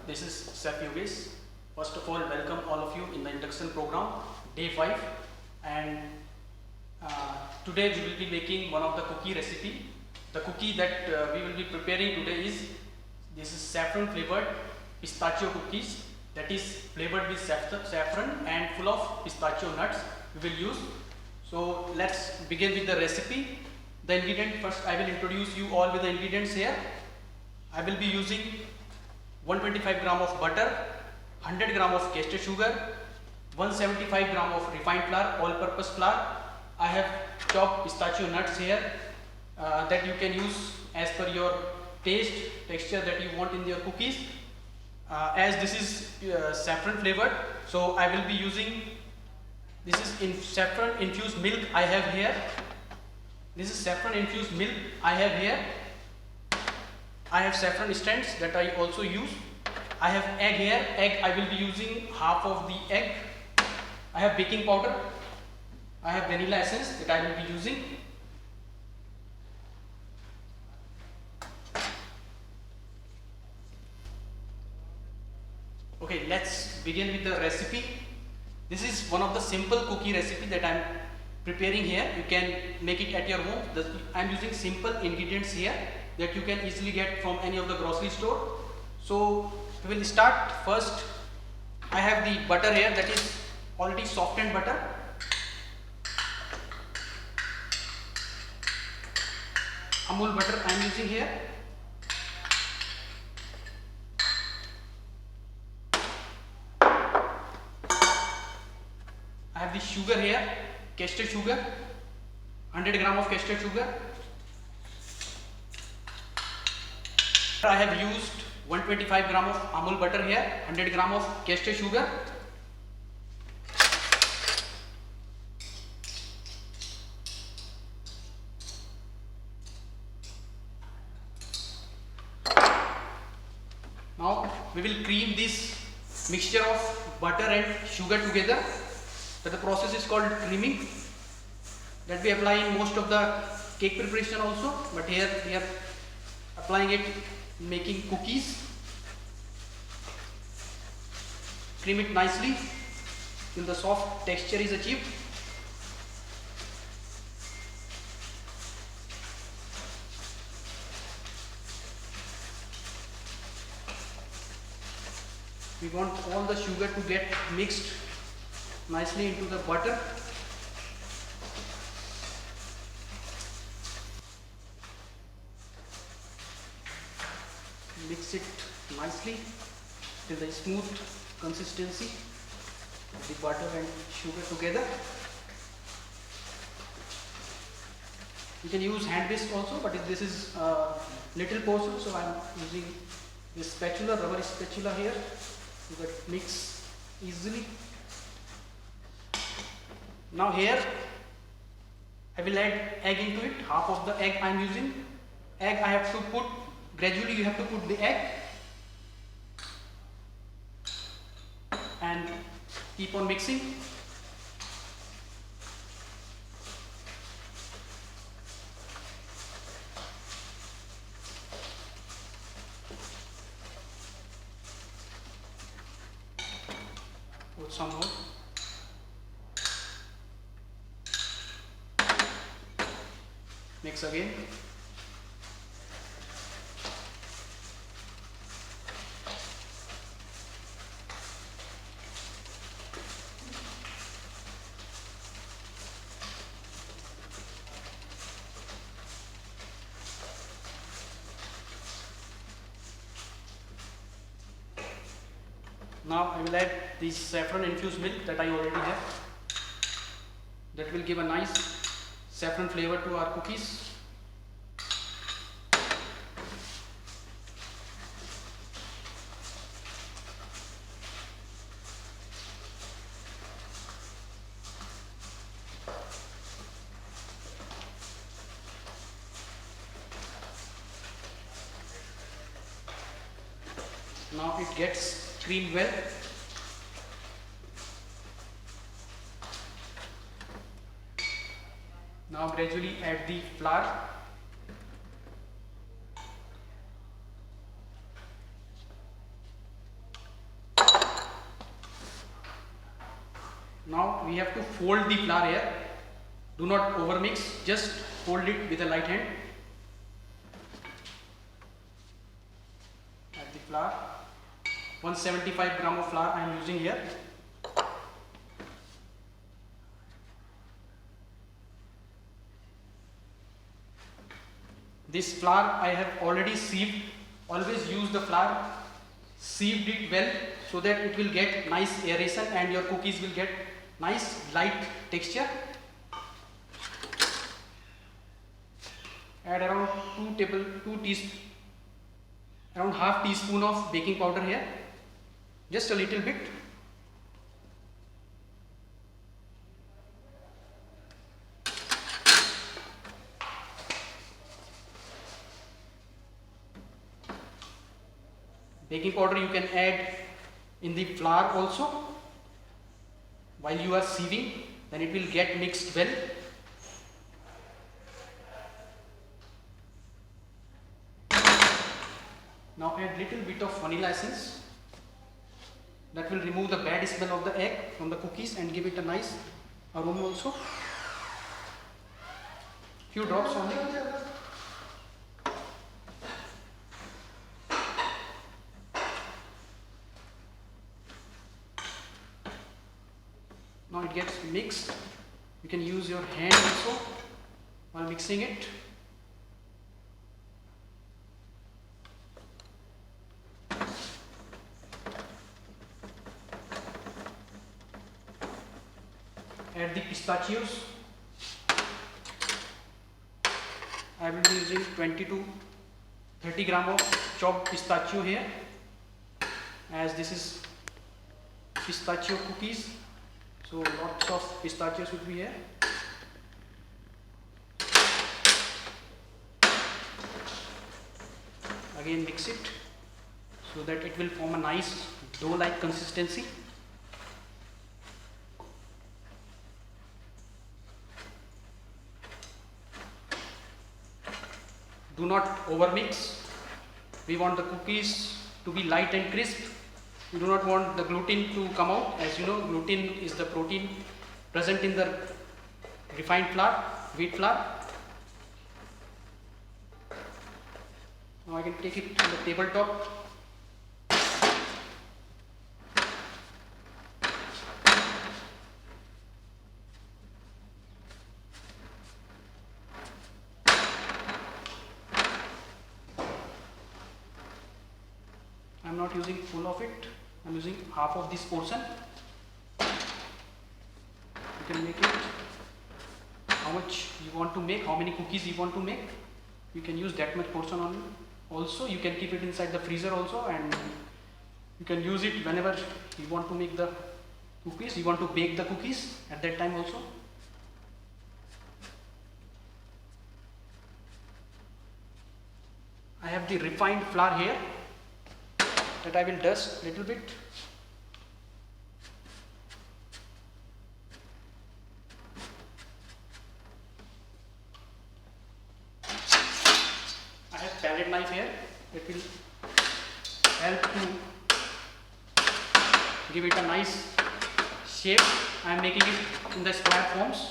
This is Chef Yogesh. First of all, welcome all of you in the induction program, day 5. And today we will be making one of the cookie recipe. The cookie that we will be preparing today is, this is saffron flavored pistachio cookies, that is flavored with saffron and full of pistachio nuts we will use. So let's begin with the recipe. The ingredient, first I will introduce you all with the ingredients here. I will be using 125 gram of butter, 100 gram of castor sugar, 175 gram of refined flour, all-purpose flour. I have chopped pistachio nuts here that you can use as per your taste, texture that you want in your cookies. As this is saffron flavored, so I will be using, this is in saffron infused milk I have here. This is saffron infused milk I have here. I have saffron strands that I also use. I have egg here. Egg I will be using half of the egg. I have baking powder. I have vanilla essence that I will be using. Okay, let's begin with the recipe. This is one of the simple cookie recipe that I am preparing here. You can make it at your home. I am using simple ingredients here that you can easily get from any of the grocery store. So we will start. First I have the butter here, that is already softened butter. Amul butter I am using here. I have the sugar here, castor sugar, 100 gram of castor sugar. I have used 125 gram of Amul butter here, 100 gram of castor sugar. Now we will cream this mixture of butter and sugar together. So the process is called creaming, that we apply in most of the cake preparation also, but here we are applying it making cookies. Cream it nicely till the soft texture is achieved. We want all the sugar to get mixed nicely into the butter. Mix it nicely till the smooth consistency of the butter and sugar together. You can use hand whisk also, but this is little portion, so I am using this spatula, rubber spatula here, so that mix easily. Now here I will add egg into it. Half of the egg I am using. Egg I have to put gradually, you have to put the egg and keep on mixing. Put some more. Mix again. Now I will add this saffron infused milk that I already have. That will give a nice saffron flavor to our cookies. Now it gets creamed well. Now gradually add the flour. Now we have to fold the flour here. Do not overmix, just fold it with a light hand. Add the flour. 175 gram of flour I am using here. This flour I have already sieved. Always use the flour, sieved it well so that it will get nice aeration and your cookies will get nice light texture. Add around around half teaspoon of baking powder here, just a little bit. Baking powder you can add in the flour also while you are sieving, then it will get mixed well. Now add little bit of vanilla essence. That will remove the bad smell of the egg from the cookies and give it a nice aroma also. Few drops only. Now it gets mixed. You can use your hand also while mixing it. Add the pistachios. I will be using 20 to 30 gram of chopped pistachio here, as this is pistachio cookies, so lots of pistachios would be here. Again mix it so that it will form a nice dough-like consistency. Do not overmix. We want the cookies to be light and crisp. We do not want the gluten to come out. As you know, gluten is the protein present in the refined flour, wheat flour. Now I can take it on the tabletop. I am not using full of it, I am using half of this portion. You can make it how much you want to make, how many cookies you want to make. You can use that much portion only. Also, you can keep it inside the freezer also, and you can use it whenever you want to make the cookies, you want to bake the cookies at that time also. I have the refined flour here that I will dust little bit. I have palette knife here. It will help to give it a nice shape. I am making it in the square forms.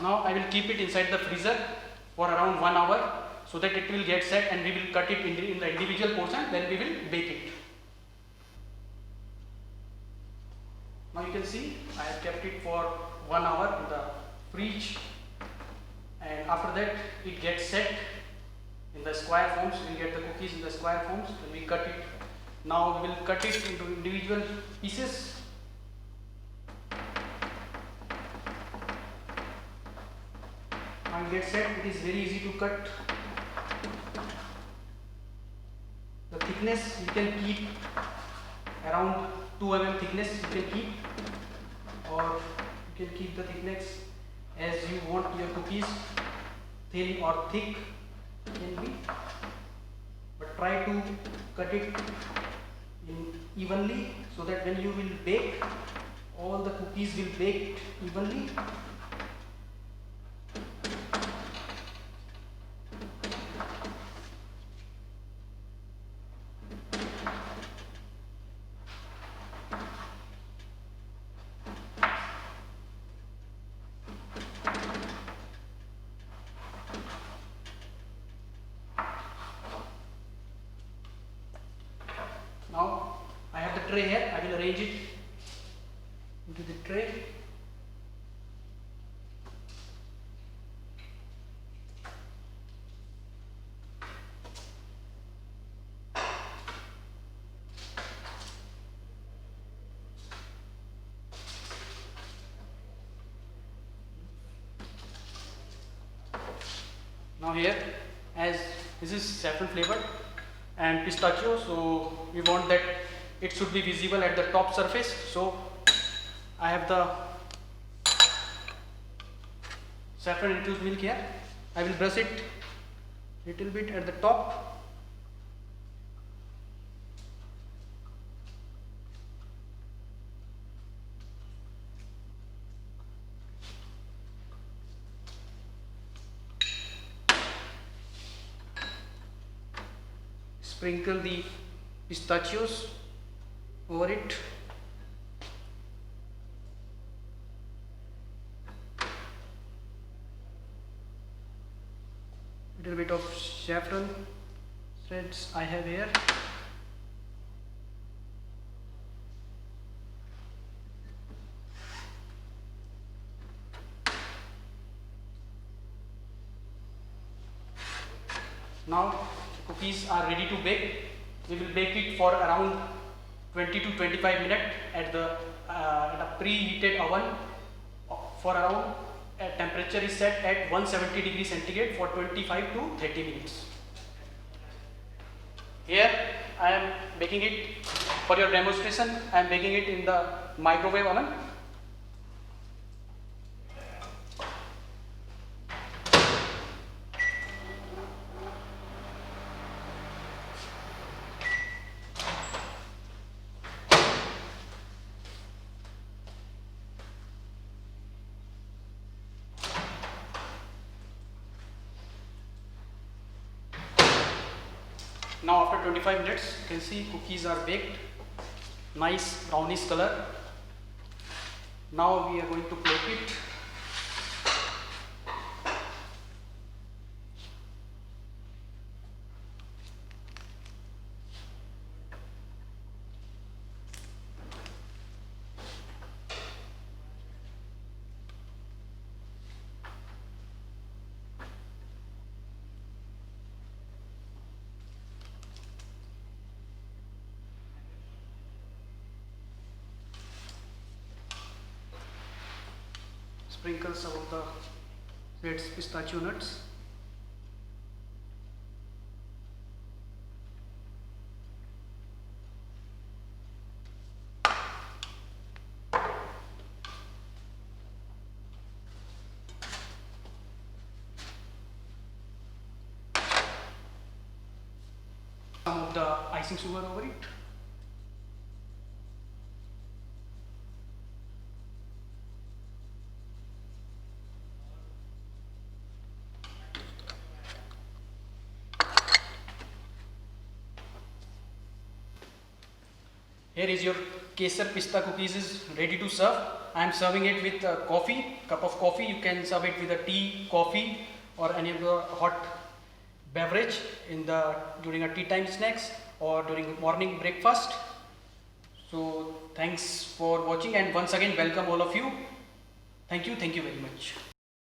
Now I will keep it inside the freezer for around 1 hour so that it will get set, and we will cut it in the individual portion, then we will bake it. Now you can see I have kept it for 1 hour in the fridge, and after that it gets set in the square forms. We will get the cookies in the square forms, and we cut it. Now we will cut it into individual pieces. get set, it is very easy to cut. The thickness you can keep around 2 mm thickness you can keep, or you can keep the thickness as you want your cookies, thin or thick can be, but try to cut it evenly so that when you will bake, all the cookies will bake evenly. Now I have the tray here, I will arrange it into the tray. Now here, as this is saffron flavored and pistachio, so we want that it should be visible at the top surface, so I have the saffron infused milk here. I will brush it little bit at the top. Sprinkle the pistachios over it. Little bit of saffron threads I have here. Now cookies are ready to bake. We will bake it for around 20 to 25 minutes at a preheated oven for around temperature is set at 170 degrees centigrade for 25 to 30 minutes. Here I am baking it for your demonstration. I am baking it in the microwave oven. Now after 25 minutes, you can see cookies are baked, nice brownish color. Now we are going to plate it. Sprinkle some of the red pistachio nuts. Some of the icing sugar over it. Here is your Kesar Pista cookies is ready to serve. I am serving it with coffee, cup of coffee. You can serve it with a tea, coffee, or any other hot beverage during a tea time snacks or during morning breakfast. So thanks for watching, and once again welcome all of you. Thank you very much.